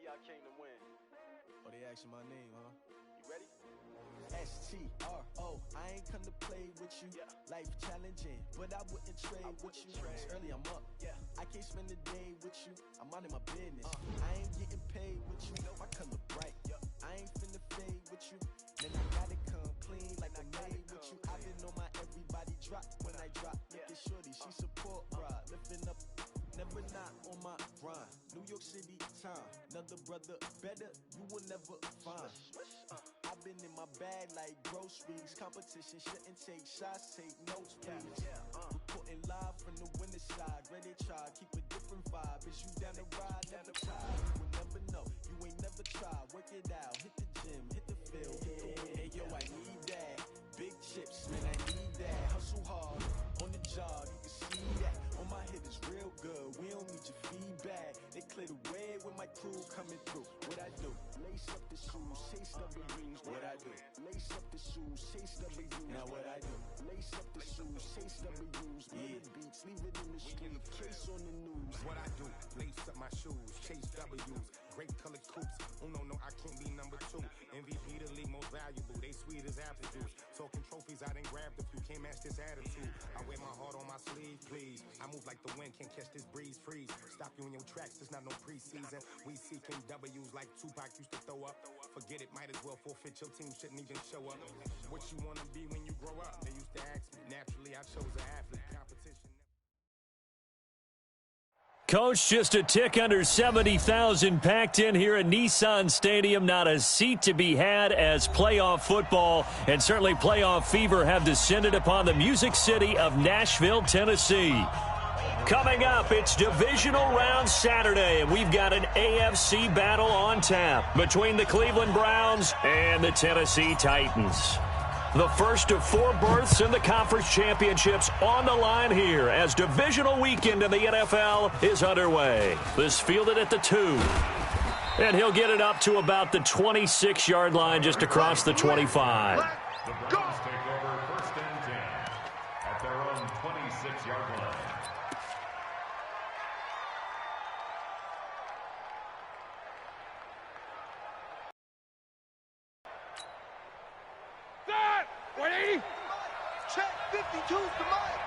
Oh, they asking my name, huh? You ready? S-T-R-O, I ain't come to play with you. Life challenging, but I wouldn't trade with you. It's early, I'm up. I can't spend the day with you. I'm out of my business. I ain't getting paid with you. My color bright. I ain't finna fade with you. Then I gotta come clean like I made with you. I've been on my everybody drop when I drop. Look at shorty, she support ride. Lifting up, never not on my grind. New York City time, another brother better, you will never find. I've been in my bag like groceries. Competition shouldn't take shots, take notes, please. Reporting live from the winter side. Ready to try, keep a different vibe. Is you down the ride, never try. You will never know, you ain't never tried. Work it out, hit the gym, hit the field, hit the win. Hey yo, I need that. Big chips, man, I need that. Hustle hard, on the job, you can see that. On my hit is real good, we don't need your feedback. They clear the way with my crew coming through. What I do? Lace up the shoes, chase W's. What I do? Lace up the shoes, chase W's. Now what I do? Lace up the shoes, chase W's. Yeah, beats, leave it in the street, case on the news. What I do? Lace up my shoes, chase W's. Great colored coops. Oh no, I can't be number 2. MVP the league most valuable. They sweet as apple juice. Talking trophies, I done grabbed a few. Can't match this attitude. I wear my heart on my sleeve, please. I move like the wind, can't catch this breeze. Freeze. Stop you in your tracks. There's not no preseason. We seeking W's like Tupac used to throw up. Forget it, might as well forfeit. Your team shouldn't even show up. What you wanna be when you grow up? They used to ask me. Naturally, I chose an athlete. Competition. Coach, just a tick under 70,000 packed in here at Nissan Stadium. Not a seat to be had as playoff football and certainly playoff fever have descended upon the Music City of Nashville, Tennessee. Coming up, it's divisional round Saturday, and we've got an AFC battle on tap between the Cleveland Browns and the Tennessee Titans. The first of 4 berths in the conference championships on the line here as divisional weekend in the NFL is underway. This fielded at the 2. And he'll get it up to about the 26-yard line just across the 25. The Browns take over 1st and 10 at their own 26-yard line. Check 52's the mic.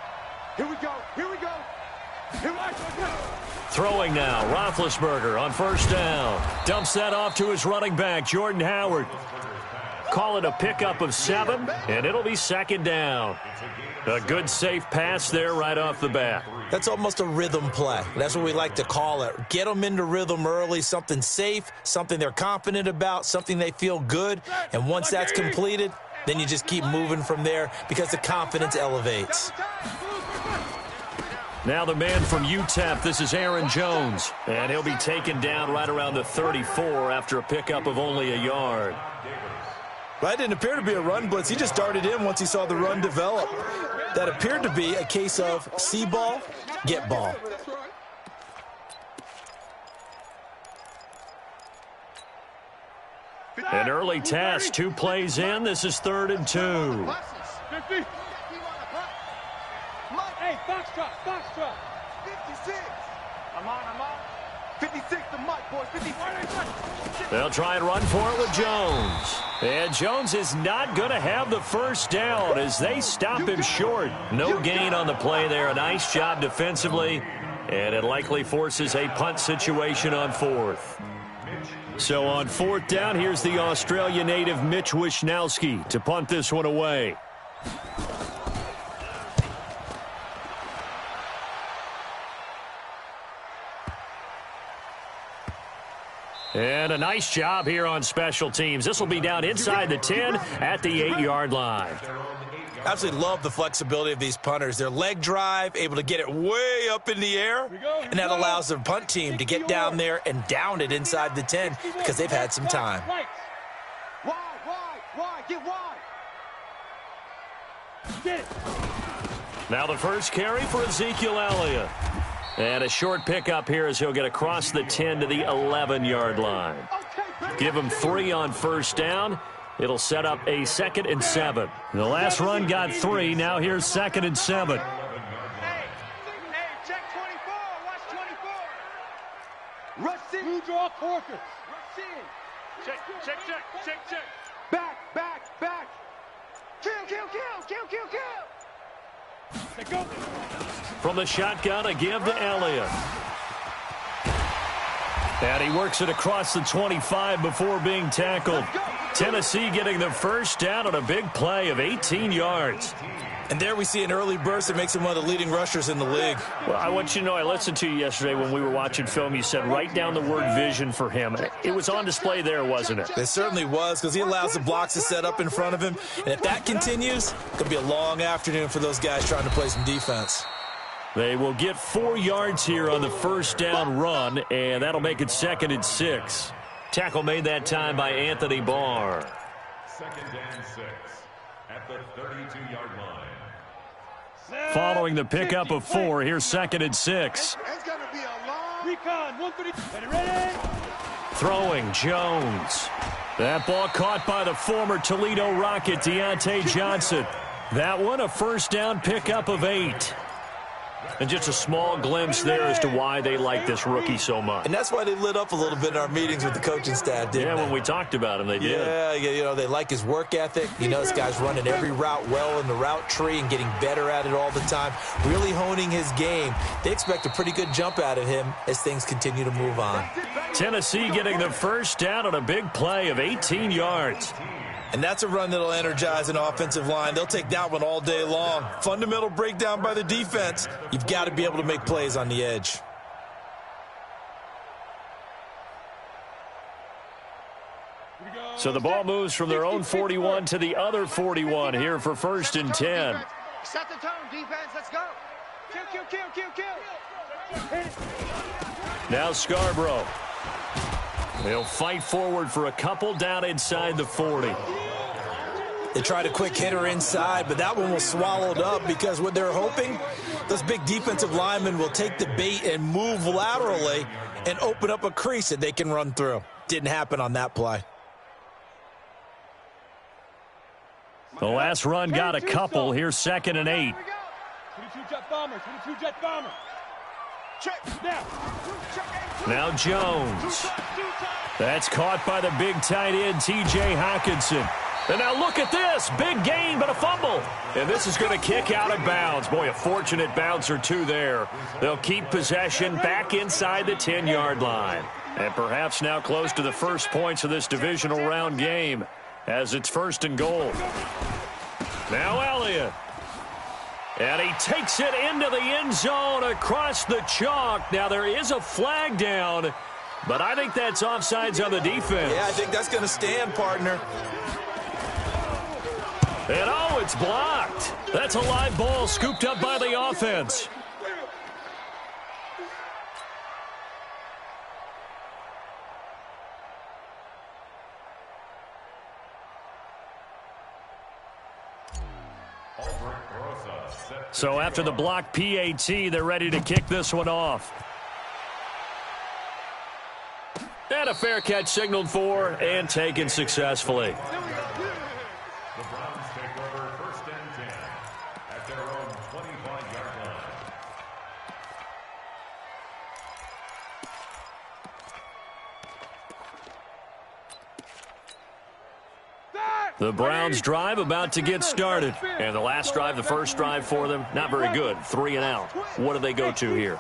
Here we go. Here we go. Here we go. Throwing now, Roethlisberger on 1st down. Dumps that off to his running back, Jordan Howard. Call it a pickup of 7, and it'll be 2nd down. A good, safe pass there right off the bat. That's almost a rhythm play. That's what we like to call it. Get them into rhythm early, something safe, something they're confident about, something they feel good. And once that's completed, then you just keep moving from there because the confidence elevates. Now the man from UTEP, this is Aaron Jones. And he'll be taken down right around the 34 after a pickup of only a yard. That didn't appear to be a run blitz. He just darted in once he saw the run develop. That appeared to be a case of see ball, get ball. An early test, 2 plays in. This is 3rd and 2. 50. Hey, Foxtrot. 56. I'm on. 56, the mic, boys. 56. They'll try and run for it with Jones. And Jones is not going to have the 1st down as they stop him short. No gain on the play there. A nice job defensively. And it likely forces a punt situation on 4th. So on 4th down, here's the Australia native Mitch Wishnowski to punt this one away. And a nice job here on special teams. This will be down inside the 10 at the 8-yard line. Absolutely love the flexibility of these punters. Their leg drive, able to get it way up in the air, and that allows the punt team to get down there and down it inside the 10 because they've had some time. Wide, get wide. Get it. Now the first carry for Ezekiel Elliott. And a short pickup here as he'll get across the 10 to the 11-yard line. Give him 3 on 1st down. It'll set up a 2nd and 7. The last run got 3. Now here's 2nd and 7. Hey, check 24. Watch 24. Rush it. Blue draw quarters. Check. Back. Kill. From the shotgun, a give to Elliott. And he works it across the 25 before being tackled. Tennessee getting the first down on a big play of 18 yards. And there we see an early burst that makes him one of the leading rushers in the league. Well, I want you to know, I listened to you yesterday when we were watching film. You said write down the word vision for him. It was on display there, wasn't it? It certainly was, because he allows the blocks to set up in front of him. And if that continues, it could be a long afternoon for those guys trying to play some defense. They will get 4 yards here on the first down run, and that'll make it 2nd and 6. Tackle made that time by Anthony Barr. 2nd and 6 at the 32-yard line. Following the pickup of 4, here's 2nd and 6. It's going to be a long recon. 130. Ready? Throwing Jones. That ball caught by the former Toledo Rocket, Deontay Johnson. That one a first down pickup of 8. And just a small glimpse there as to why they like this rookie so much. And that's why they lit up a little bit in our meetings with the coaching staff, didn't they? When we talked about him, they did. Yeah, you know, they like his work ethic. You know, this guy's running every route well in the route tree and getting better at it all the time, really honing his game. They expect a pretty good jump out of him as things continue to move on. Tennessee getting the first down on a big play of 18 yards. And that's a run that'll energize an offensive line. They'll take that one all day long. Fundamental breakdown by the defense. You've got to be able to make plays on the edge. So the ball moves from their own 41 to the other 41 here for 1st and 10. Set the tone, defense. Let's go. Kill. Now Scarborough. They'll fight forward for a couple down inside the 40. They tried a quick hitter inside, but that one was swallowed up because what they're hoping, those big defensive linemen will take the bait and move laterally and open up a crease that they can run through. Didn't happen on that play. The last run got a couple. Here's 2nd and 8. 22 jet bomber. Now Jones. That's caught by the big tight end, T.J. Hockenson. And now look at this. Big gain, but a fumble. And this is going to kick out of bounds. Boy, a fortunate bounce or two there. They'll keep possession back inside the 10-yard line. And perhaps now close to the first points of this divisional round game as it's 1st and goal. Now Elliott. And he takes it into the end zone across the chalk. Now there is a flag down, but I think that's offsides on the defense. Yeah, I think that's going to stand, partner. And oh, it's blocked. That's a live ball scooped up by the offense. So after the block PAT, they're ready to kick this one off. And a fair catch signaled for and taken successfully. The Browns take over 1st and 10 at their own 25-yard line. The Browns drive about to get started. And the last drive, the first drive for them, not very good. 3 and out. What do they go to here?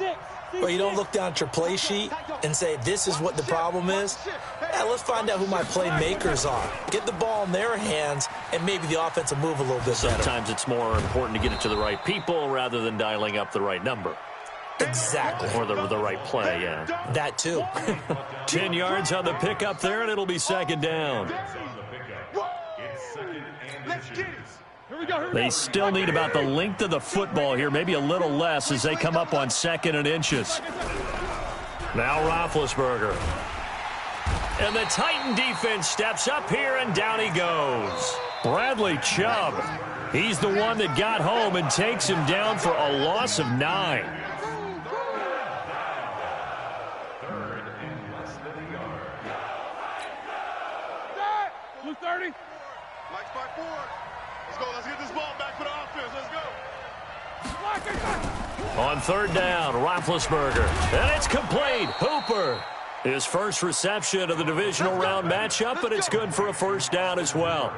Well, you don't look down at your play sheet and say, this is what the problem is. Let's find out who my playmakers are. Get the ball in their hands, and maybe the offense will move a little bit better. Sometimes it's more important to get it to the right people rather than dialing up the right number. Exactly. Or the right play, yeah. That too. 10 yards on the pickup there, and it'll be 2nd down. They still need about the length of the football here, maybe a little less as they come up on 2nd and inches. Now Roethlisberger. And the Titan defense steps up here, and down he goes. Bradley Chubb. He's the one that got home and takes him down for a loss of 9. 3rd and less than a yard. 230. Mike's back forward. Let's go. Let's get this ball back for the offense. Let's go. On 3rd down, Roethlisberger. And it's complete. Hooper. His first reception of the divisional round matchup, but it's good for a first down as well.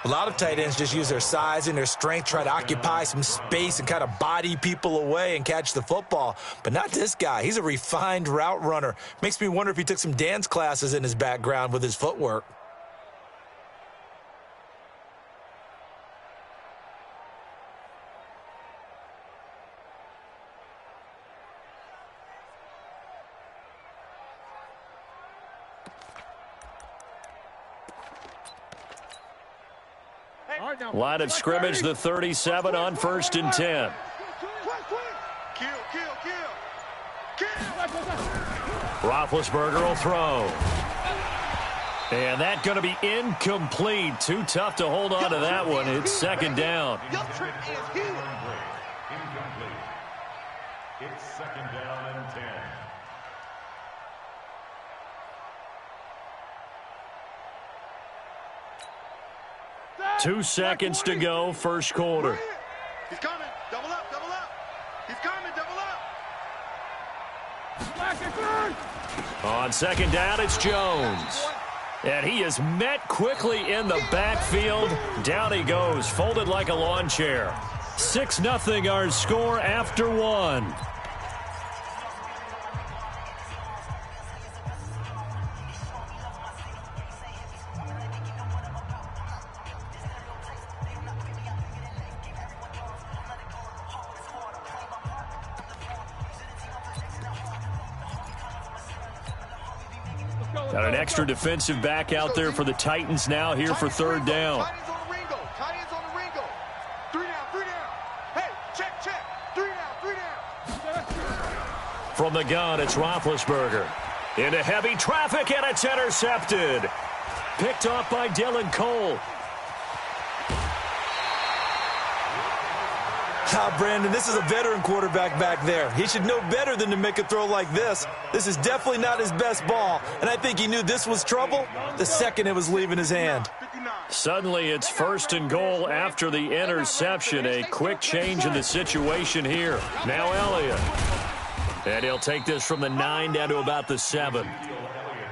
A lot of tight ends just use their size and their strength, try to occupy some space and kind of body people away and catch the football. But not this guy. He's a refined route runner. Makes me wonder if he took some dance classes in his background with his footwork. Line of scrimmage, the 37 on 1st and 10. Roethlisberger will throw. And that's going to be incomplete. Too tough to hold on to that one. It's 2nd down. Incomplete. It's 2nd down and 10. 2 seconds to go, first quarter. He's coming. Double up, double up. He's coming, double up. On 2nd down, it's Jones. And he is met quickly in the backfield. Down he goes, folded like a lawn chair. 6-0 our score after 1. Got an extra defensive back out there for the Titans now here for 3rd down. Titans on the Ringo. 3 down, 3 down. Hey, check, check. 3 down, 3 down. From the gun, it's Roethlisberger. Into heavy traffic, and it's intercepted. Picked off by Dylan Cole. Brandon, this is a veteran quarterback back there. He should know better than to make a throw like this. This is definitely not his best ball, and I think he knew this was trouble the second it was leaving his hand. Suddenly, it's 1st and goal after the interception. A quick change in the situation here. Now Elliott. And he'll take this from the 9 down to about the 7.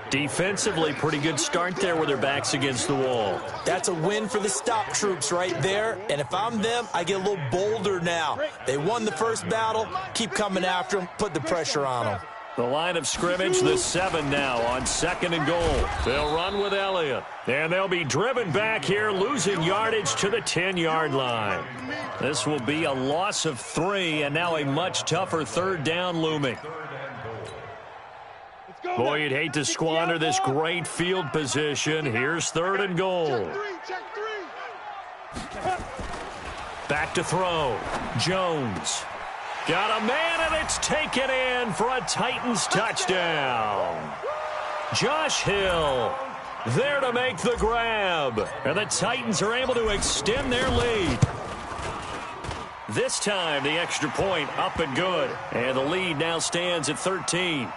Defensively, pretty good start there with their backs against the wall. That's a win for the stop troops right there. And if I'm them, I get a little bolder now. They won the first battle. Keep coming after them. Put the pressure on them. The line of scrimmage, the 7 now on 2nd and goal. They'll run with Elliott. And they'll be driven back here, losing yardage to the 10-yard line. This will be a loss of 3, and now a much tougher 3rd down looming. Boy, you'd hate to squander this great field position. Here's 3rd and goal. Back to throw. Jones. Got a man, and it's taken in for a Titans touchdown. Josh Hill there to make the grab. And the Titans are able to extend their lead. This time, the extra point up and good. And the lead now stands at 13.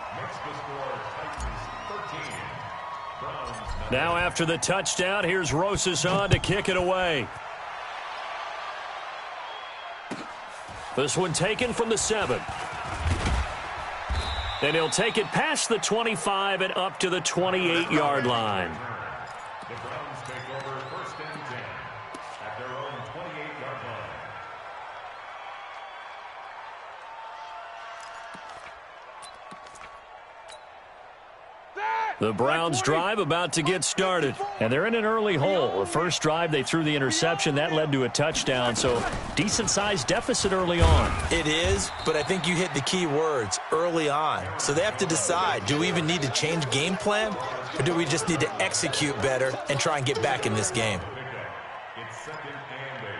Now after the touchdown, here's Rosas on to kick it away. This one taken from the 7. And he'll take it past the 25 and up to the 28-yard line. The Browns take over 1st and 10 at their own 28-yard line. The Browns drive about to get started, and they're in an early hole. The first drive, they threw the interception. That led to a touchdown, so decent-sized deficit early on. It is, but I think you hit the key words, early on. So they have to decide, do we even need to change game plan, or do we just need to execute better and try and get back in this game? It's 2nd and 8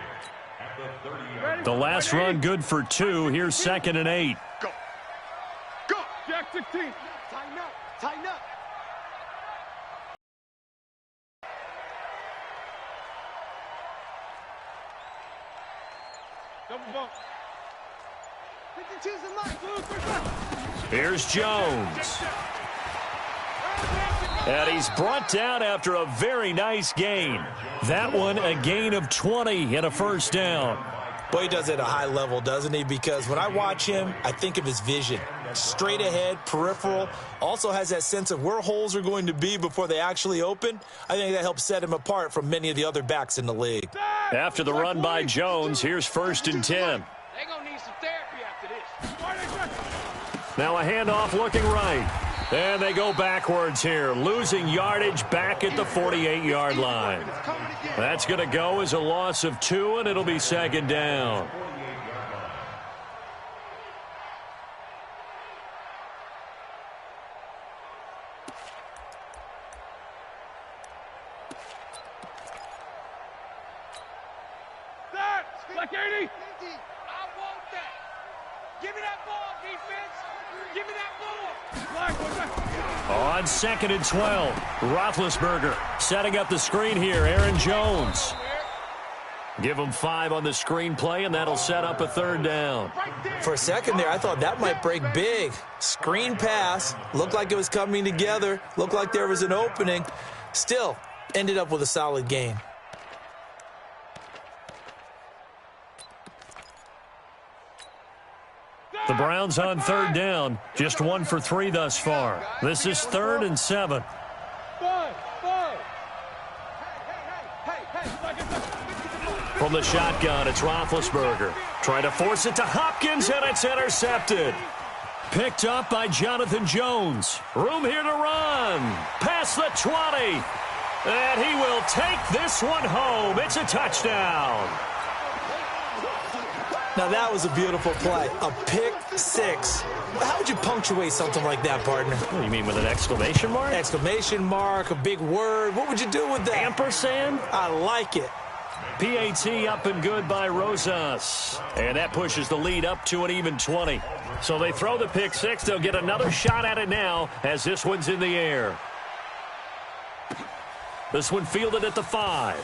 at the 30-yard. The last run good for 2. Here's 2nd and 8. Go. Go. Jack 16. Tighten up. Tighten up. Double bump. Here's Jones. And he's brought down after a very nice gain. That one a gain of 20 and a first down. Well, he does it at a high level, doesn't he? Because when I watch him, I think of his vision. Straight ahead, peripheral, also has that sense of where holes are going to be before they actually open. I think that helps set him apart from many of the other backs in the league. After the run by Jones, here's 1st and 10. They're going to need some therapy after this. Now a handoff looking right. And they go backwards here, losing yardage back at the 48-yard line. That's going to go as a loss of 2, and it'll be 2nd down. Like 80. I want that. Give me that ball, defense. Give me that ball. On 2nd and 12, Roethlisberger setting up the screen here. Aaron Jones. Give him 5 on the screen play, and that'll set up a 3rd down. For a second there, I thought that might break big. Screen pass. Looked like it was coming together. Looked like there was an opening. Still, ended up with a solid gain. The Browns on 3rd down, just 1 for 3 thus far. This is 3rd and 7. From the shotgun, it's Roethlisberger. Trying to force it to Hopkins, and it's intercepted. Picked up by Jonathan Jones. Room here to run. Past the 20. And he will take this one home. It's a touchdown. Now, that was a beautiful play. A pick 6. How would you punctuate something like that, partner? What do you mean, with an exclamation mark? Exclamation mark, a big word. What would you do with that? Ampersand? I like it. PAT up and good by Rosas. And that pushes the lead up to an even 20. So they throw the pick 6. They'll get another shot at it now as this one's in the air. This one fielded at the 5.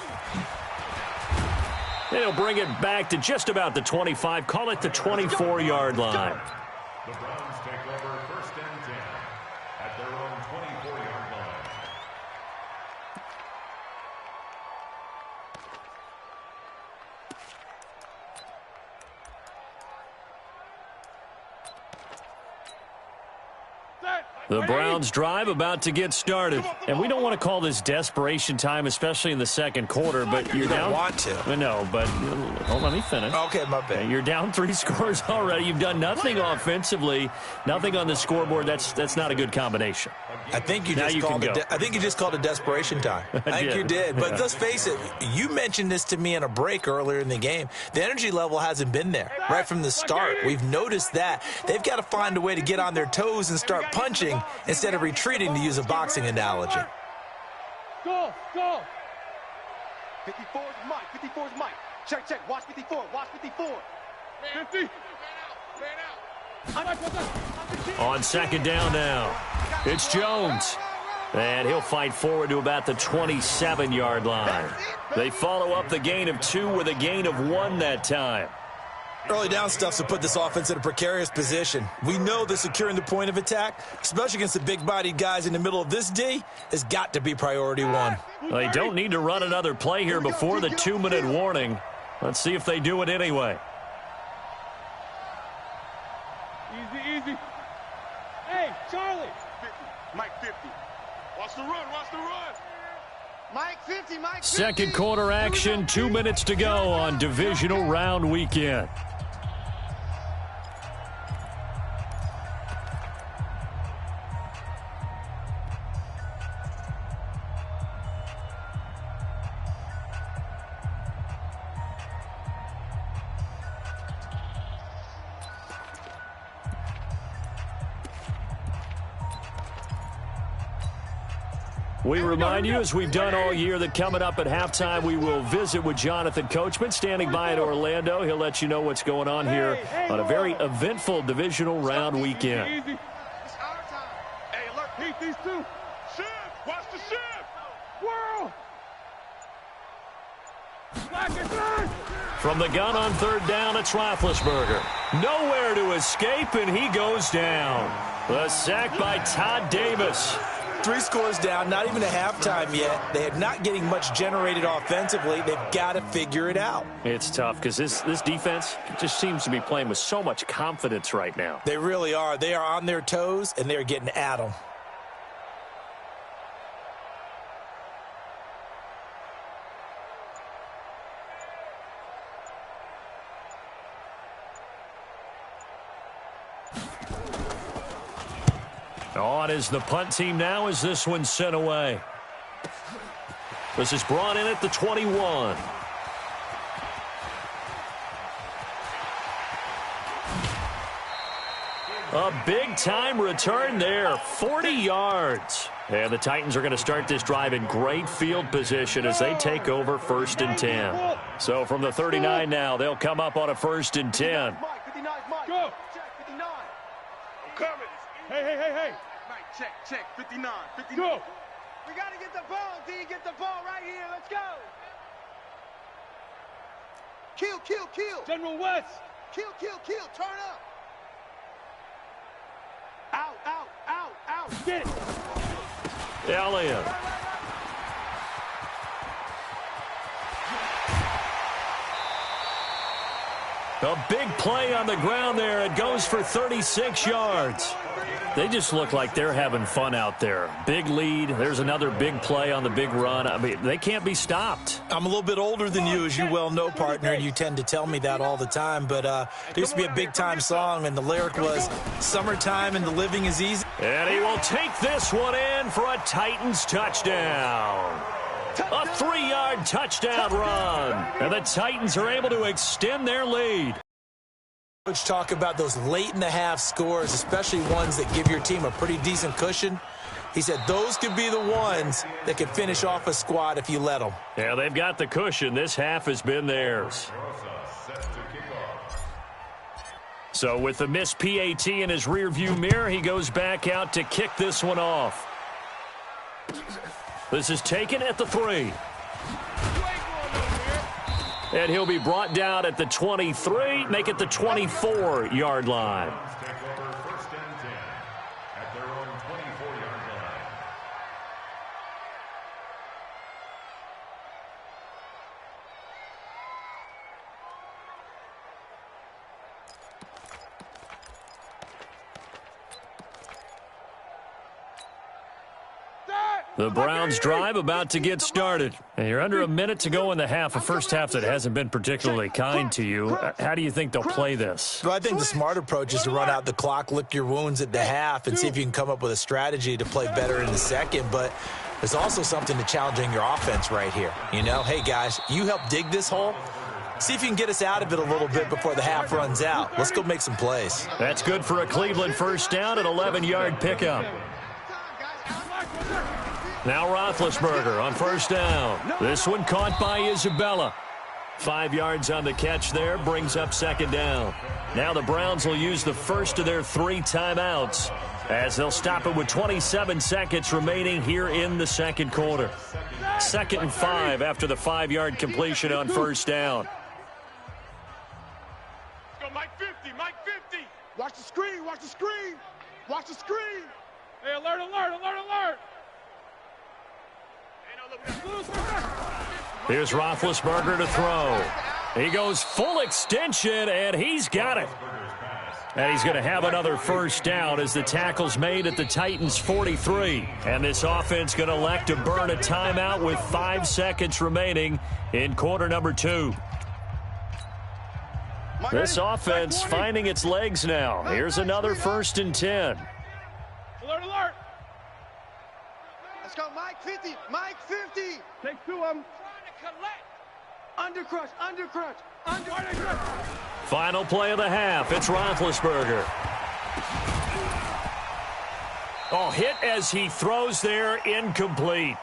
And he'll bring it back to just about the 25. Call it the 24-yard line. The Browns take over 1st and 10 at their own 24-yard line. The Browns drive about to get started. And we don't want to call this desperation time, especially in the 2nd quarter, but you're down. You don't want to. No, but hold on, let me finish. Okay, my bad. You're down 3 scores already. You've done nothing offensively, nothing on the scoreboard. That's not a good combination. I think you just called it desperation time. I think you did. But let's face it, you mentioned this to me in a break earlier in the game. The energy level hasn't been there right from the start. We've noticed that. They've got to find a way to get on their toes and start punching instead of retreating, to use a boxing analogy. Go. 54's Mike. Check. Watch 54. 50. Man out. On 2nd down now, it's Jones. And he'll fight forward to about the 27-yard line. They follow up the gain of 2 with a gain of 1 that time. Early down stuff's to put this offense in a precarious position. We know that securing the point of attack, especially against the big-bodied guys in the middle of this D, has got to be priority 1. They don't need to run another play here before the 2-minute warning. Let's see if they do it anyway. Easy. Hey, Charlie. 50. Mike 50. Watch the run. Mike 50. 2nd quarter action, 2 minutes to go on divisional round weekend. We remind you, as we've done all year, that coming up at halftime, we will visit with Jonathan Coachman, standing by in Orlando. He'll let you know what's going on here on a very eventful divisional round weekend. It's our time. Hey, alert, Pete, these 2. Shift, watch the shift. Whirl. From the gun on 3rd down, it's Roethlisberger. Nowhere to escape, and he goes down. The sack by Todd Davis. 3 scores down, not even a halftime yet. They are not getting much generated offensively. They've got to figure it out. It's tough because this defense just seems to be playing with so much confidence right now. They really are. They are on their toes, and they're getting at them. On is the punt team now as this one's sent away. This is brought in at the 21. A big-time return there, 40 yards. And the Titans are going to start this drive in great field position as they take over 1st and 10. So from the 39 now, they'll come up on a 1st and 10. Go. 59. I'm coming. Hey. Mike, check. 59. Go. We got to get the ball, D. Get the ball right here. Let's go. Kill. General West. Kill. Turn up. Out. Get it. Elliott. A big play on the ground there. It goes for 36 yards. They just look like they're having fun out there. Big lead. There's another big play on the big run. I mean, they can't be stopped. I'm a little bit older than you, as you well know, partner, and you tend to tell me that all the time. But there used to be a big-time song, and the lyric was, "Summertime and the living is easy." And he will take this one in for a Titans touchdown. A 3-yard touchdown run. And the Titans are able to extend their lead. Coach talk about those late-in-the-half scores, especially ones that give your team a pretty decent cushion. He said those could be the ones that could finish off a squad if you let them. Yeah, they've got the cushion. This half has been theirs. So with the missed PAT in his rearview mirror, he goes back out to kick this one off. This is taken at the 3. And he'll be brought down at the 23, make it the 24-yard line. Take over 1st and 10 at their own 24-yard line. The Browns drive about to get started. And you're under a minute to go in the half, a first half that hasn't been particularly kind to you. How do you think they'll play this? Well, I think the smart approach is to run out the clock, lick your wounds at the half, and see if you can come up with a strategy to play better in the second. But there's also something to challenging your offense right here. You know, hey, guys, you help dig this hole. See if you can get us out of it a little bit before the half runs out. Let's go make some plays. That's good for a Cleveland first down, an 11-yard pickup. Now Roethlisberger on first down. This one caught by Isabella. 5 yards on the catch there, brings up second down. Now the Browns will use the first of their 3 timeouts as they'll stop it with 27 seconds remaining here in the second quarter. 2nd and 5 after the 5-yard completion on first down. Go, Mike 50. Watch the screen. Watch the screen. Hey, alert. Here's Roethlisberger to throw. He goes full extension, and he's got it. And he's going to have another first down as the tackle's made at the Titans' 43. And this offense going to elect to burn a timeout with 5 seconds remaining in quarter number 2. This offense finding its legs now. Here's another 1st and 10. Alert. Let's go, Mike 50. Take 2 of them. Undercrush. Final play of the half. It's Roethlisberger. Oh, hit as he throws there, incomplete.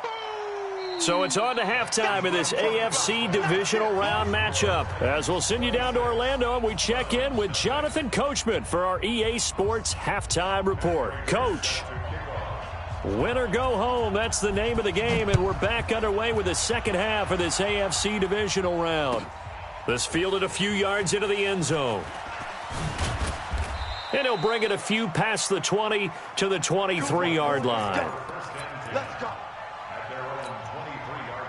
So it's on to halftime of this AFC divisional round matchup. As we'll send you down to Orlando, and we check in with Jonathan Coachman for our EA Sports Halftime Report. Coach. Win or go home, that's the name of the game, and we're back underway with the second half of this AFC divisional round. This fielded a few yards into the end zone. And he'll bring it a few past the 20 to the 23-yard line. Let's go. At their own 23-yard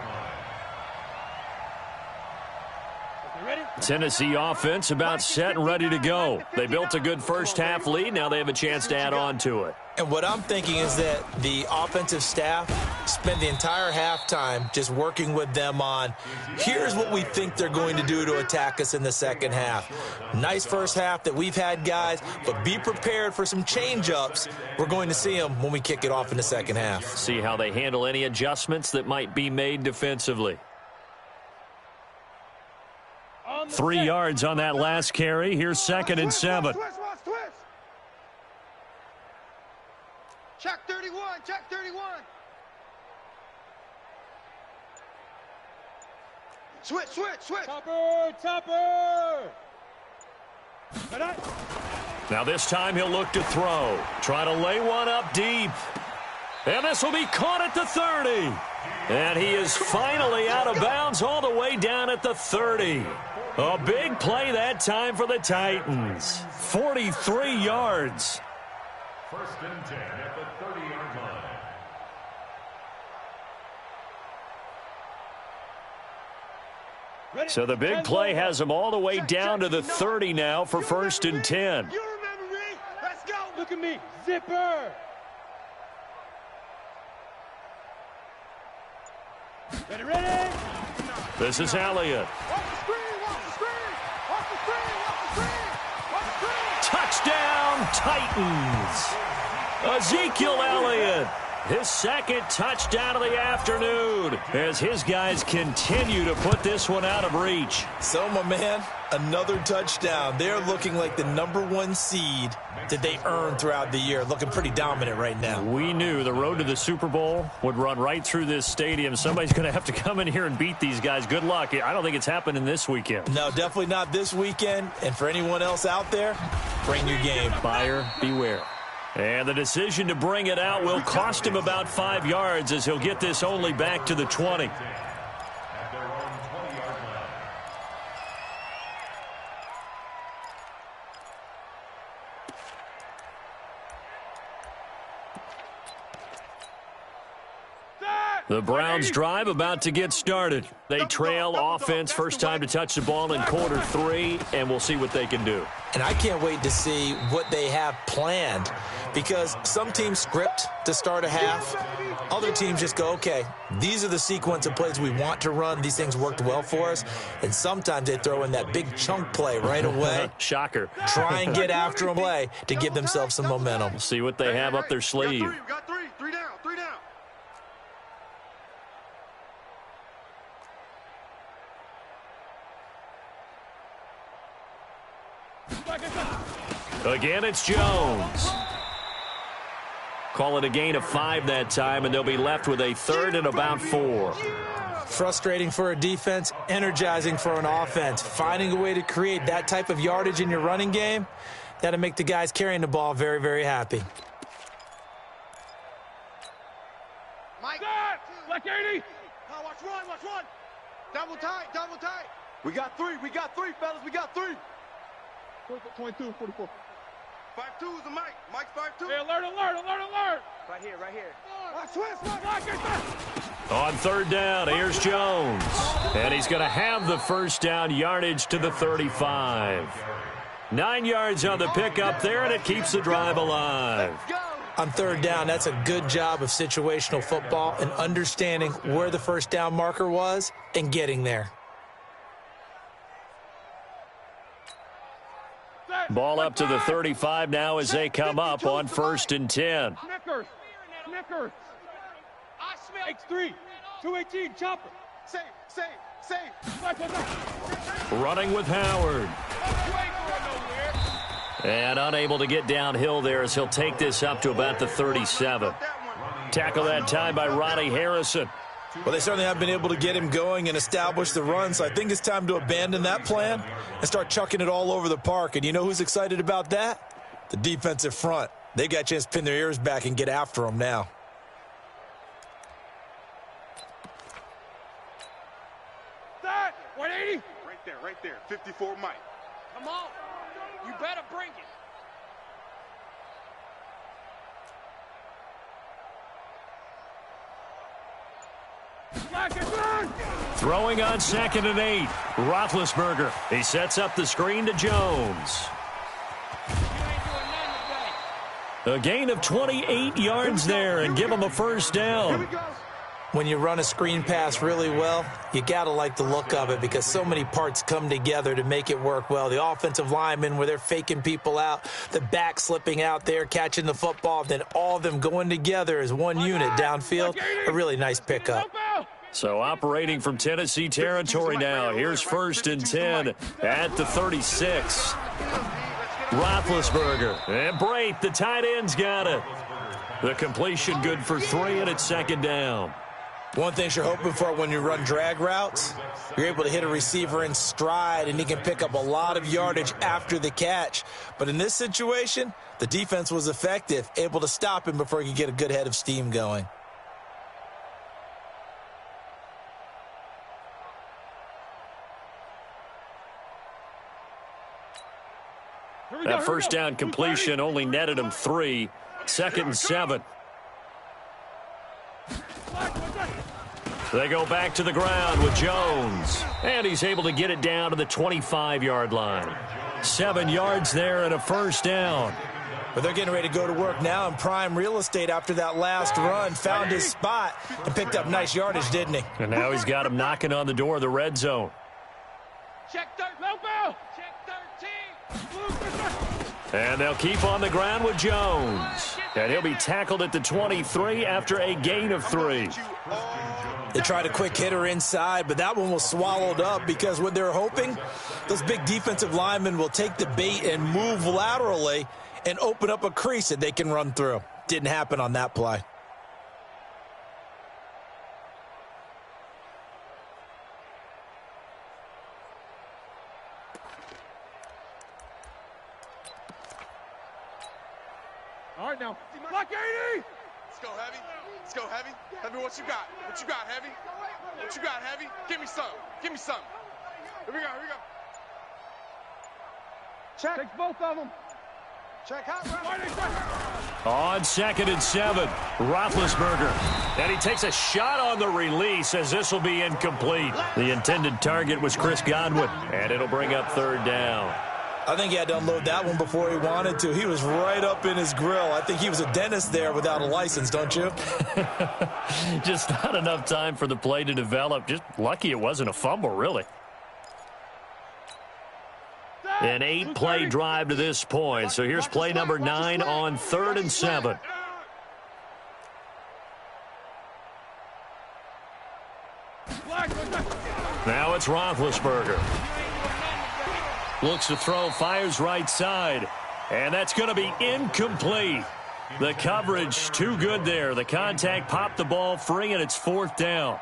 line. Tennessee offense about set and ready to go. They built a good first-half lead. Now they have a chance to add on to it. And what I'm thinking is that the offensive staff spent the entire halftime just working with them on, here's what we think they're going to do to attack us in the second half. Nice first half that we've had, guys, but be prepared for some change-ups. We're going to see them when we kick it off in the second half. See how they handle any adjustments that might be made defensively. 3 yards on that last carry. Here's 2nd and 7. Check 31, check 31. Switch. Topper. Now this time he'll look to throw. Try to lay one up deep. And this will be caught at the 30. And he is finally out of bounds all the way down at the 30. A big play that time for the Titans. 43 yards. 1st and 10 at the 30-yard line. So the big play has him all the way down to the 30 now for 1st and 10. You remember me? Let's go. Look at me. Zipper. Ready? This is Elliott. Touchdown, Titans. Ezekiel Elliott, his 2nd touchdown of the afternoon as his guys continue to put this one out of reach. So, my man, another touchdown. They're looking like the #1 seed that they earned throughout the year. Looking pretty dominant right now. We knew the road to the Super Bowl would run right through this stadium. Somebody's going to have to come in here and beat these guys. Good luck. I don't think it's happening this weekend. No, definitely not this weekend. And for anyone else out there, bring your game. Buyer beware. And the decision to bring it out will cost him about 5 yards as he'll get this only back to the 20. At their own 20-yard line. The Browns drive about to get started. They trail offense first time to touch the ball in quarter 3, and we'll see what they can do. And I can't wait to see what they have planned, because some teams script to start a half. Other teams just go, okay, these are the sequence of plays we want to run. These things worked well for us. And sometimes they throw in that big chunk play right away. Shocker. Try and get after a play to give themselves some momentum. See what they have up their sleeve. We got three. Three down. Again, it's Jones. Call it a gain of 5 that time, and they'll be left with a 3rd and about 4. Frustrating for a defense, energizing for an offense. Finding a way to create that type of yardage in your running game, that'll make the guys carrying the ball very, very happy. Mike, Black 80. Watch run. Double tight. We got three, fellas. We got 3. 22, 44. 5-2 is the Mike. Mike's 5-2. Hey, alert. Right here. On 3rd down, here's Jones. And he's going to have the first down yardage to the 35. 9 yards on the pickup there, and it keeps the drive alive. On 3rd down, that's a good job of situational football and understanding where the first down marker was and getting there. Ball up to the 35 now as they come up on 1st and 10. Snickers. X3. 218. Chopper. Safe. Running with Howard. And unable to get downhill there as he'll take this up to about the 37. Tackle that time by Ronnie Harrison. Well, they certainly have been able to get him going and establish the run, so I think it's time to abandon that plan and start chucking it all over the park. And you know who's excited about that? The defensive front. They got a chance to pin their ears back and get after him now. That 180. Right there. 54 Mike. Come on. You better bring it. Throwing on 2nd and 8. Roethlisberger. He sets up the screen to Jones. A gain of 28 yards there and give him a first down. When you run a screen pass really well, you got to like the look of it because so many parts come together to make it work well. The offensive linemen, where they're faking people out, the back slipping out there, catching the football, then all of them going together as one unit downfield. A really nice pickup. So operating from Tennessee territory now. Here's 1st and 10 at the 36. Roethlisberger and Brate, the tight end's got it. The completion good for 3, and it's 2nd down. One thing you're hoping for when you run drag routes, you're able to hit a receiver in stride, and he can pick up a lot of yardage after the catch. But in this situation, the defense was effective, able to stop him before he could get a good head of steam going. That first down completion only netted him 3. 2nd and 7. They go back to the ground with Jones. And he's able to get it down to the 25-yard line. 7 yards there and a first down. But they're getting ready to go to work now in prime real estate after that last run. Found his spot and picked up nice yardage, didn't he? And now he's got him knocking on the door of the red zone. Check 13. Check 13. And they'll keep on the ground with Jones. And he'll be tackled at the 23 after a gain of 3. They tried a quick hitter inside, but that one was swallowed up because what they're hoping, those big defensive linemen will take the bait and move laterally and open up a crease that they can run through. Didn't happen on that play. All right, now. Block 80! Let's go, Heavy. Let's go, Heavy. Tell me what you got. What you got, Heavy? What you got, Heavy? Give me some. Give me some. Here we go. Here we go. Check. Take both of them. Check out. On 2nd and 7, Roethlisberger. And he takes a shot on the release as this will be incomplete. The intended target was Chris Godwin, and it'll bring up 3rd down. I think he had to unload that one before he wanted to. He was right up in his grill. I think he was a dentist there without a license, don't you? Just not enough time for the play to develop. Just lucky it wasn't a fumble, really. An 8-play drive to this point. So here's play number 9 on 3rd and 7. Now it's Roethlisberger. Looks to throw, fires right side. And that's going to be incomplete. The coverage too good there. The contact popped the ball free, and it's 4th down.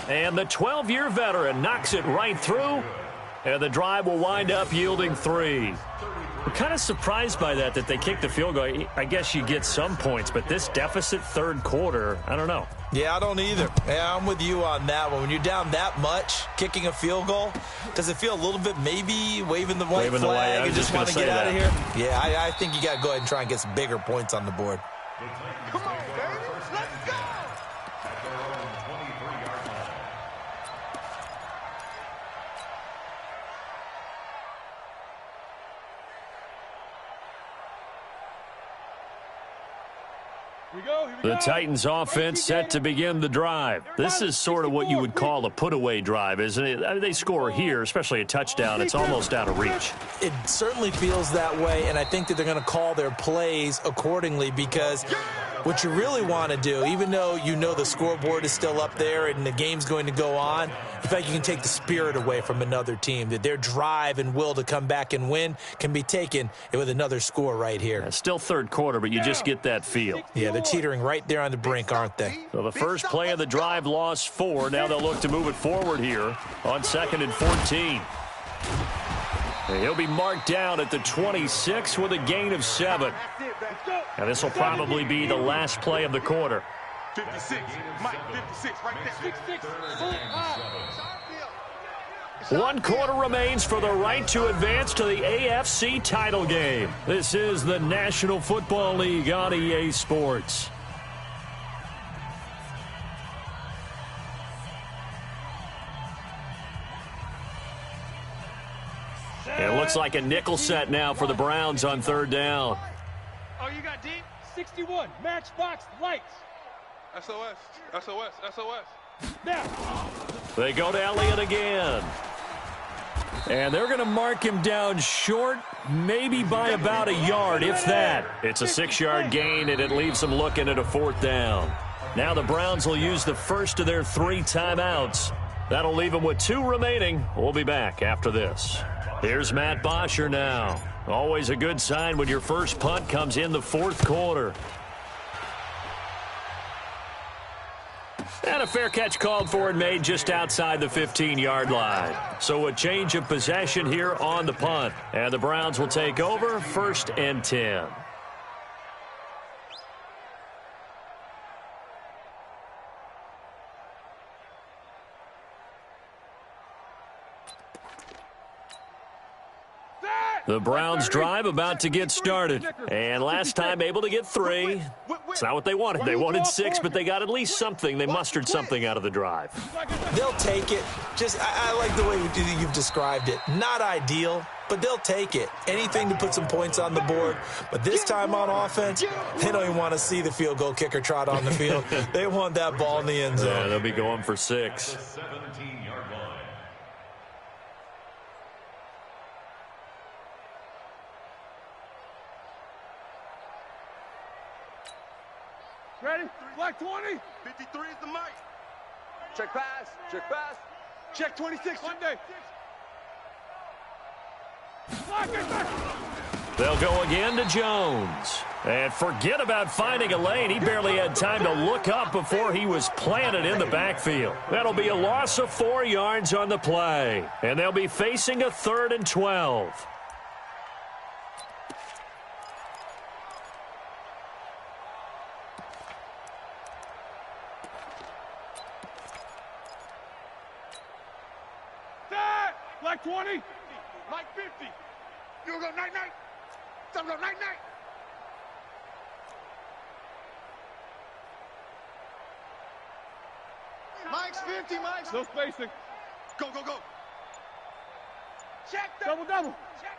And the 12-year veteran knocks it right through. And the drive will wind up yielding 3. I'm kind of surprised by that they kicked the field goal. I guess you get some points, but this deficit 3rd quarter, I don't know. Yeah, I don't either. Yeah, I'm with you on that one. When you're down that much, kicking a field goal, does it feel a little bit maybe waving the white flag and just want to get out of here? Yeah, I think you got to go ahead and try and get some bigger points on the board. Come on, baby. Let's go. The Titans offense set to begin the drive. This is sort of what you would call a put-away drive, isn't it? I mean, they score here, especially a touchdown. It's almost out of reach. It certainly feels that way, and I think that they're going to call their plays accordingly because what you really want to do, even though you know the scoreboard is still up there and the game's going to go on, in fact, you can take the spirit away from another team, that their drive and will to come back and win can be taken with another score right here. Yeah, still 3rd quarter, but you just get that feel. Yeah, they're teetering right there on the brink, aren't they? So the first play of the drive lost 4. Now they'll look to move it forward here on 2nd and 14. And he'll be marked down at the 26 with a gain of 7. And this will probably be the last play of the quarter. 56. Mike, 56 right there. 56. 1 quarter remains for the right to advance to the AFC title game. This is the National Football League on EA Sports. It looks like a nickel set now for the Browns on 3rd down. Oh, you got deep? 61, matchbox lights. SOS, SOS, SOS. Now. They go to Elliott again. And they're going to mark him down short, maybe by about a yard, if that. It's a 6-yard gain, and it leaves them looking at a 4th down. Now the Browns will use the first of their 3 timeouts. That'll leave them with 2 remaining. We'll be back after this. Here's Matt Bosher now. Always a good sign when your first punt comes in the 4th quarter. And a fair catch called for and made just outside the 15-yard line. So a change of possession here on the punt. And the Browns will take over 1st and 10. The Browns drive about to get started. And last time able to get 3. It's not what they wanted. They wanted 6, but they got at least something. They mustered something out of the drive. They'll take it. I like the way you've described it. Not ideal, but they'll take it. Anything to put some points on the board. But this time on offense, they don't even want to see the field goal kicker trot on the field. They want that ball in the end zone. Yeah, they'll be going for 6. 17-yard line. Ready? Black 20. 53 is the mic. Check pass. Check pass. Check 26. Sunday. They'll go again to Jones. And forget about finding a lane. He barely had time to look up before he was planted in the backfield. That'll be a loss of 4 yards on the play. And they'll be facing a 3rd and 12. Black 20. Mike 50. You go night-night. Some go night-night. Mike's 50, Mike's. No spacing. Go, go, go. Check Double. Check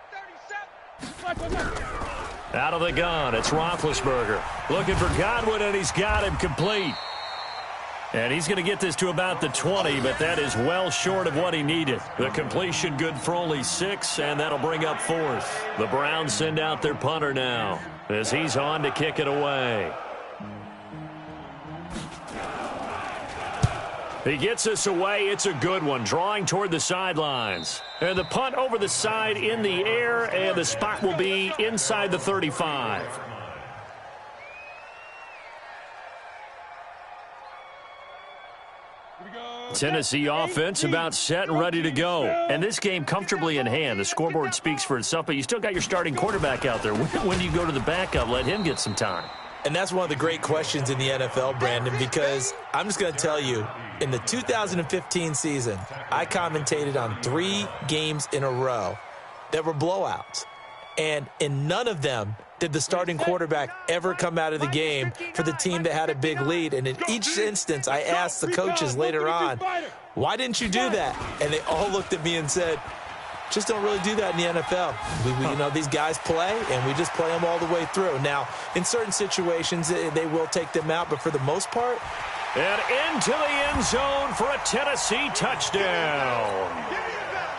37. Out of the gun, it's Roethlisberger. Looking for Godwin, and he's got him complete. And he's going to get this to about the 20, but that is well short of what he needed. The completion good for only 6, and that'll bring up 4th. The Browns send out their punter now as he's on to kick it away. He gets us away. It's a good one, drawing toward the sidelines. And the punt over the side in the air, and the spot will be inside the 35. Tennessee offense about set and ready to go. And this game comfortably in hand. The scoreboard speaks for itself, but you still got your starting quarterback out there. When do you go to the backup? Let him get some time. And that's one of the great questions in the NFL, Brandon, because I'm just going to tell you, in the 2015 season, I commentated on 3 games in a row that were blowouts. And in none of them did the starting quarterback ever come out of the game for the team that had a big lead. And in each instance, I asked the coaches later on, why didn't you do that? And they all looked at me and said, just don't really do that in the NFL. These guys play, and we just play them all the way through. Now, in certain situations, they will take them out, but for the most part. And into the end zone for a Tennessee touchdown.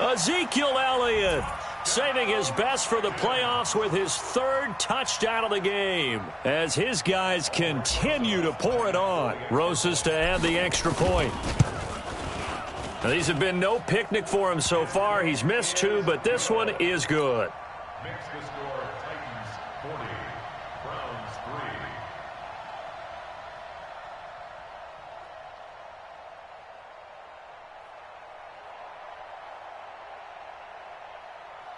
Ezekiel Elliott saving his best for the playoffs with his 3rd touchdown of the game as his guys continue to pour it on. Rosas to add the extra point. Now, these have been no picnic for him so far. He's missed 2, but this one is good. Makes the score Titans 40, Browns 3.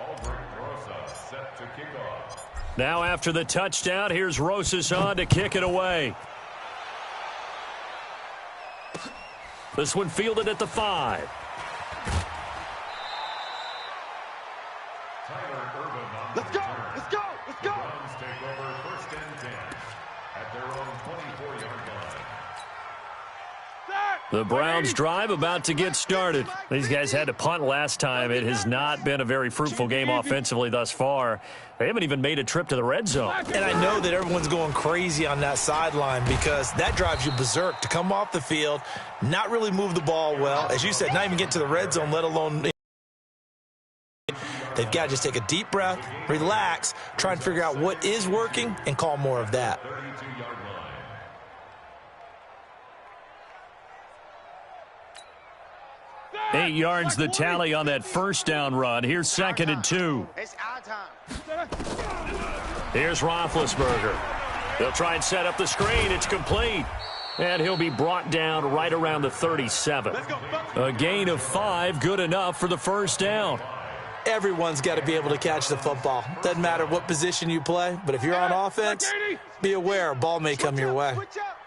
Albert Rosa set to kick off. Now after the touchdown, here's Rosas on to kick it away. This one fielded at the 5. Let's go! Let's go! Let's go! The Browns take over 1st and 10 at their own 24-yard line. The Browns drive about to get started. These guys had to punt last time. It has not been a very fruitful game offensively thus far. They haven't even made a trip to the red zone. And I know that everyone's going crazy on that sideline because that drives you berserk to come off the field, not really move the ball well. As you said, not even get to the red zone, let alone... They've got to just take a deep breath, relax, try and figure out what is working, and call more of that. 32-yard line. 8 yards the tally on that first down run. Here's 2nd and 2. It's our time. Here's Roethlisberger. They'll try and set up the screen. It's complete. And he'll be brought down right around the 37. A gain of 5, good enough for the first down. Everyone's got to be able to catch the football. Doesn't matter what position you play, but if you're on offense, be aware a ball may come your way.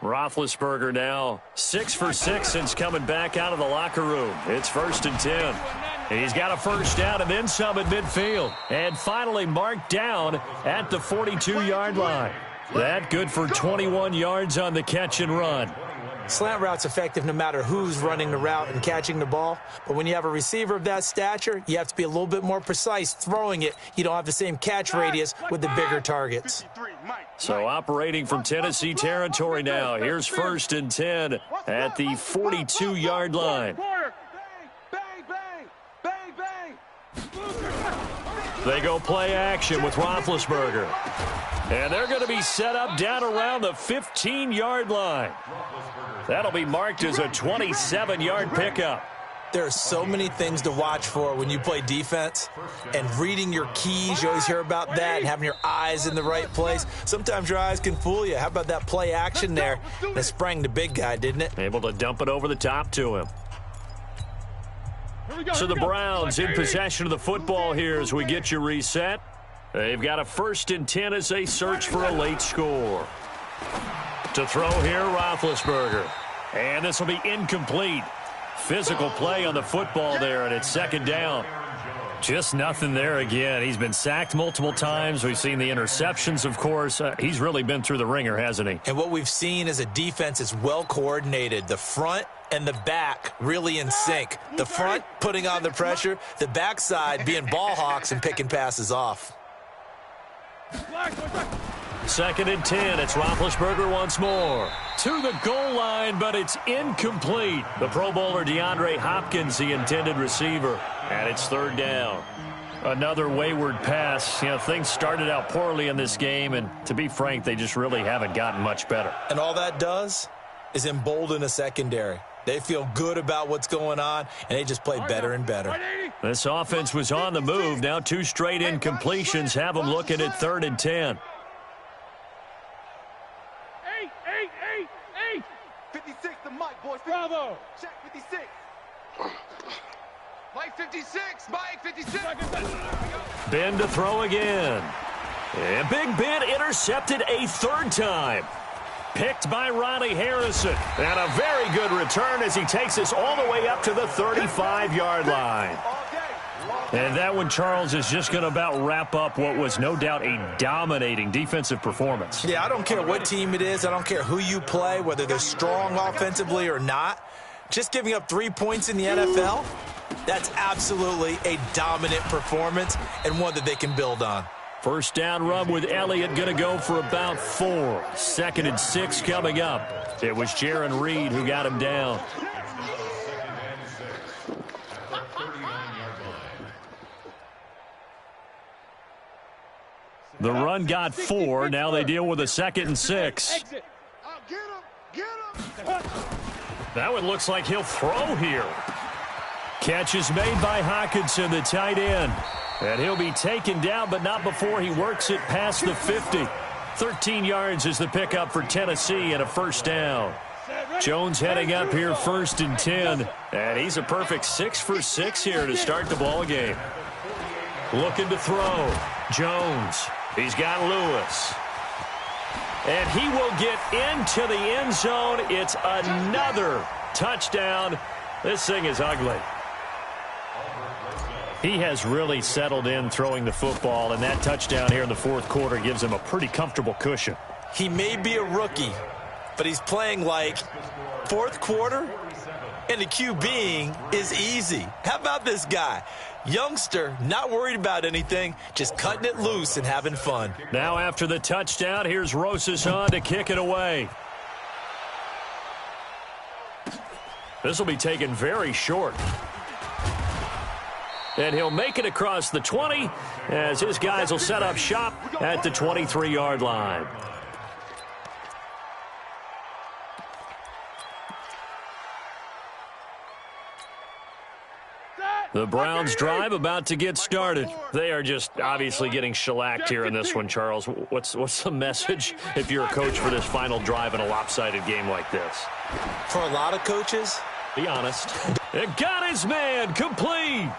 Roethlisberger now 6 for 6 since coming back out of the locker room. It's 1st and 10. He's got a first down and then some at midfield. And finally marked down at the 42-yard line. That good for 21 yards on the catch and run. Slant route's effective no matter who's running the route and catching the ball. But when you have a receiver of that stature, you have to be a little bit more precise throwing it. You don't have the same catch radius with the bigger targets. So operating from Tennessee territory now. Here's 1st and 10 at the 42-yard line. They go play action with Roethlisberger. And they're going to be set up down around the 15-yard line. That'll be marked as a 27-yard pickup. There are so many things to watch for when you play defense. And reading your keys, you always hear about that, and having your eyes in the right place. Sometimes your eyes can fool you. How about that play action there? And it sprang the big guy, didn't it? Able to dump it over the top to him. So the Browns in possession of the football here as we get you reset. They've got a 1st and 10 as they search for a late score. To throw here, Roethlisberger. And this will be incomplete. Physical play on the football there, and it's 2nd down. Just nothing there again. He's been sacked multiple times. We've seen the interceptions, of course. He's really been through the ringer, hasn't he? And what we've seen is a defense is well coordinated. The front and the back really in sync. The front putting on the pressure, the backside being ball hawks and picking passes off. 2nd and 10. It's Roethlisberger once more. To the goal line, but it's incomplete. The Pro Bowler DeAndre Hopkins, the intended receiver. And it's 3rd down. Another wayward pass. You know, things started out poorly in this game, and to be frank, they just really haven't gotten much better. And all that does is embolden a secondary. They feel good about what's going on, and they just play better and better. This offense was on the move. Now 2 straight incompletions have them looking at 3rd and 10. 56, the mic, boys. Bravo. Check 56. Mike 56. Mike 56. Ben to throw again. And Big Ben intercepted a 3rd time. Picked by Ronnie Harrison. And a very good return as he takes us all the way up to the 35-yard line. And that one, Charles, is just going to about wrap up what was no doubt a dominating defensive performance. Yeah, I don't care what team it is. I don't care who you play, whether they're strong offensively or not. Just giving up 3 points in the NFL, that's absolutely a dominant performance and one that they can build on. First down run with Elliott going to go for about 4. 2nd and 6 coming up. It was Jaron Reed who got him down. The run got 4. Now they deal with a 2nd and 6. That one looks like he'll throw here. Catch is made by Hockenson, the tight end. And he'll be taken down, but not before he works it past the 50. 13 yards is the pickup for Tennessee and a first down. Jones heading up here 1st and 10. And he's a perfect 6 for 6 here to start the ball game. Looking to throw. Jones. He's got Lewis. And he will get into the end zone. It's another touchdown. This thing is ugly. He has really settled in throwing the football, and that touchdown here in the fourth quarter gives him a pretty comfortable cushion. He may be a rookie, but he's playing like fourth quarter, and the QBing is easy. How about this guy? Youngster, not worried about anything, just cutting it loose and having fun. Now after the touchdown, here's Rosas on to kick it away. This will be taken very short. And he'll make it across the 20 as his guys will set up shop at the 23-yard line. The Browns drive about to get started. They are just obviously getting shellacked here in this one, Charles. What's the message if you're a coach for this final drive in a lopsided game like this? For a lot of coaches, be honest. It got his man complete.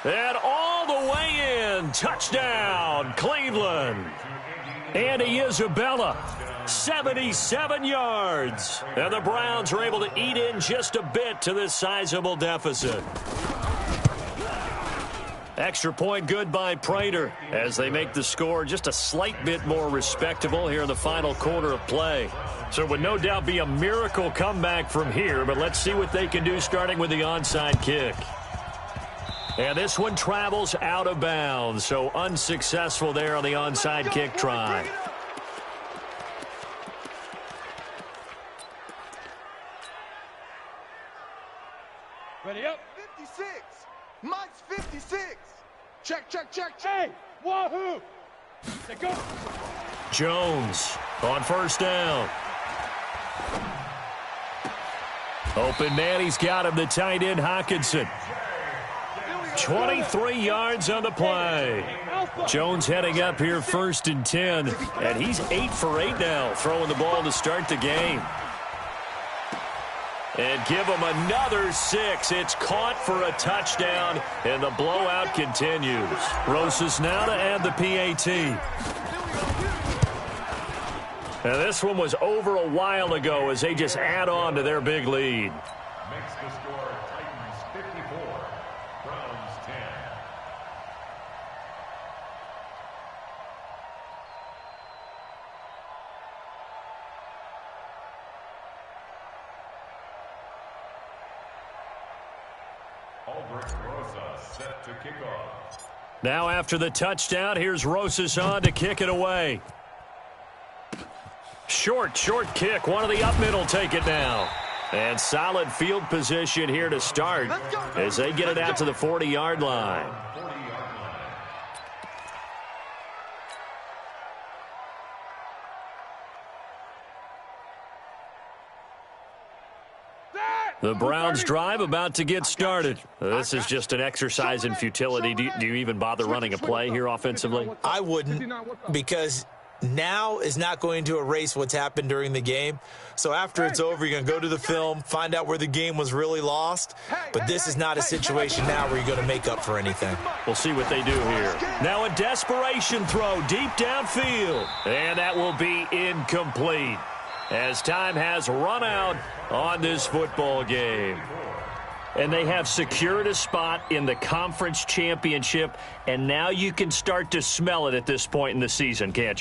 And all the way in. Touchdown, Cleveland. Andy Isabella, 77 yards. And the Browns are able to eat in just a bit to this sizable deficit. Extra point good by Prater as they make the score just a slight bit more respectable here in the final quarter of play. So it would no doubt be a miracle comeback from here, but let's see what they can do starting with the onside kick. And this one travels out of bounds, so unsuccessful there on the onside kick try. Ready up. 56. Mike's 56. Check, check, check, check. Hey, wahoo. They go. Jones on first down. Open man, he's got him, the tight end, Hockenson. 23 yards on the play. Jones heading up here first and 10, and he's 8 for 8 now, throwing the ball to start the game. And give him another 6. It's caught for a touchdown, and the blowout continues. Rosas now to add the PAT. Now this one was over a while ago as they just add on to their big lead. Makes the score Titans 54, Browns 10. Albrecht Rosas set to kick off. Now after the touchdown, here's Rosas on to kick it away. Short kick. One of the up middle take it now. And solid field position here to start as they get it out to the 40-yard line. The Browns drive about to get started. This is just an exercise in futility. Do you even bother running a play here offensively? I wouldn't, because now is not going to erase what's happened during the game. So after it's over, you're going to go to the film, find out where the game was really lost. But this is not a situation now where you're going to make up for anything. We'll see what they do here. Now a desperation throw deep downfield. And that will be incomplete as time has run out on this football game. And they have secured a spot in the conference championship, and now you can start to smell it at this point in the season, can't you?